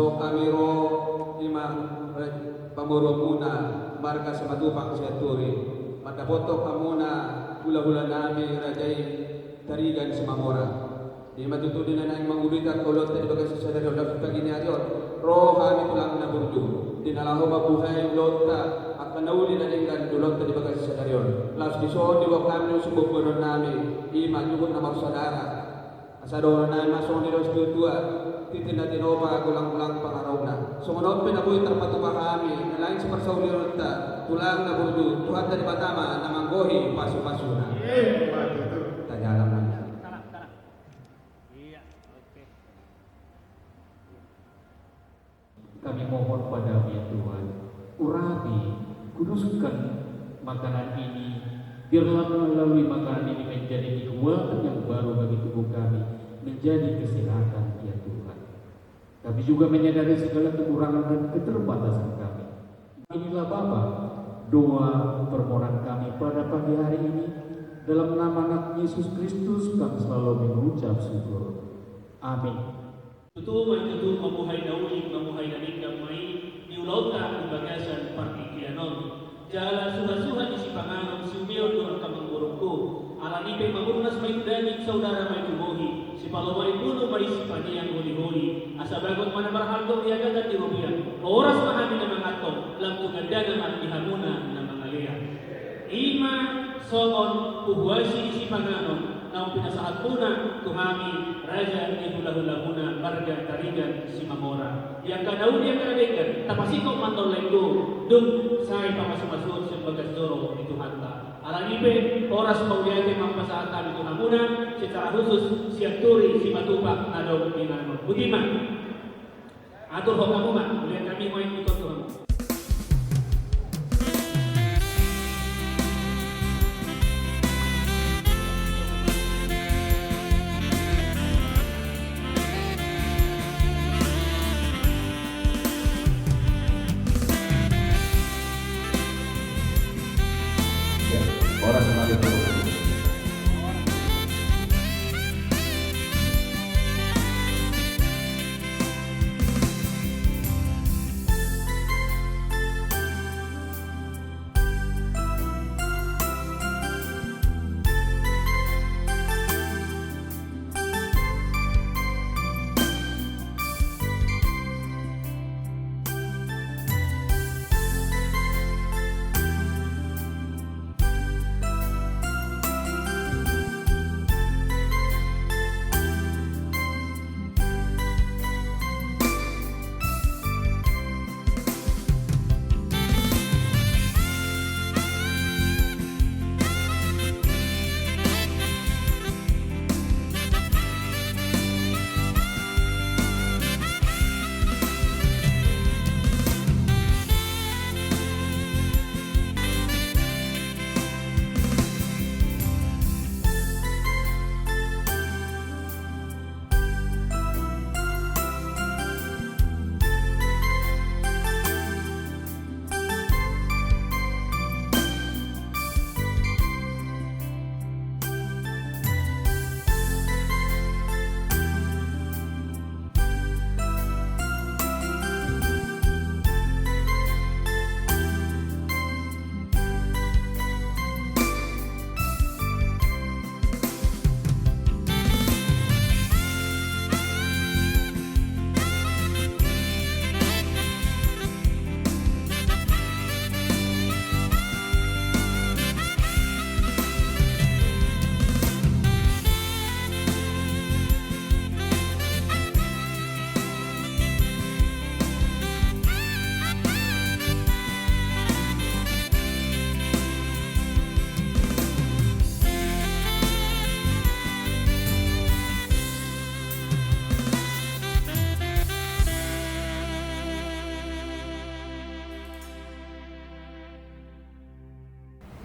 So kami ro imang pamuro muna marka sa matupang siya turi. Matapoto ka muna hula-hula namin rajay tarigan sa mamora. Di matutudin na nang mangulit at kulot na ibaga sa sadaryo dapat paginiaryon. Ro kami tulang na burdo. Dinalaho mabuhay lota at kanauli na rin dulot na ibaga sa sadaryo. Plus diso diwak namin yung subukunan namin. Ima nyukot na magsadara. Asado na namin masong nilos tutua. Titin na tinopa gulang-gulang pangaraw na. Sumunod pinabuhi terpatupa kami. Nalain sa parsauliron ta. Tulang na burdo. Tuhan dari patama na manggohi pasu-pasu na. Tanya lang na. Kami mohon padamu ya Tuhan, urapi, kuduskan makanan ini, biarlah melalui makanan ini menjadi kekuatan yang baru bagi tubuh kami, menjadi kesehatan ya Tuhan. Kami juga menyadari segala kekurangan dan keterbatasan kami. Inilah Bapa, doa permohonan kami pada pagi hari ini, dalam nama anak Yesus Kristus kami selalu mengucap syukur. Amin. Tutuman mabuhay na uling, mabuhay na damay, niulaw ta ang bagasan partikianon. Jala suha-suha di si panganom, sumiyon durang kamangurong ko. Alanipe mamunas may danig, saudara may tumuhi. Si palaway puno may si paniyang huli-huli. Asabagot manabarhaldo iagad at irubiyan. Oras mahami na mga ato, lang tuganda naman ihamuna na mga liya. Ima, soon, puhuwasi si panganom, na pinasahat muna tumami raja ni hula-hula muna marga tarigan si mamora yang kadaun yang kadagan tapasiko mantol lenggo dum say pamasmasud sa bagasdoro itu hanta alanipe oras pauyate mampasahat kami ito muna secara khusus siap turi si matupak adong inano budiman atur hokamuman ulian kami main ikut Tuhan. Orang semakin terus.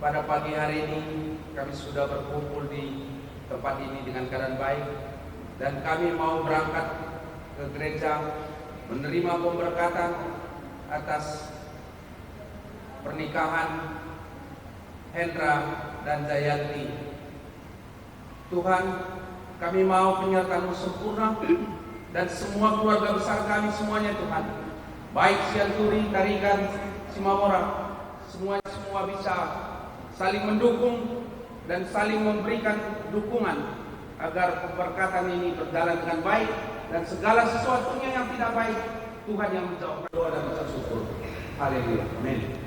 Pada pagi hari ini kami sudah berkumpul di tempat ini dengan keadaan baik dan kami mau berangkat ke gereja menerima pemberkatan atas pernikahan Hendra dan Jayanti. Tuhan, kami mau penyertaan sempurna dan semua keluarga besar kami semuanya Tuhan, baik Sianturi, Tarigan, Simamora, semua bisa saling mendukung dan saling memberikan dukungan agar pemberkatan ini berjalan dengan baik, dan segala sesuatunya yang tidak baik Tuhan yang menjawab doa dan ucap syukur. Haleluya. Amin.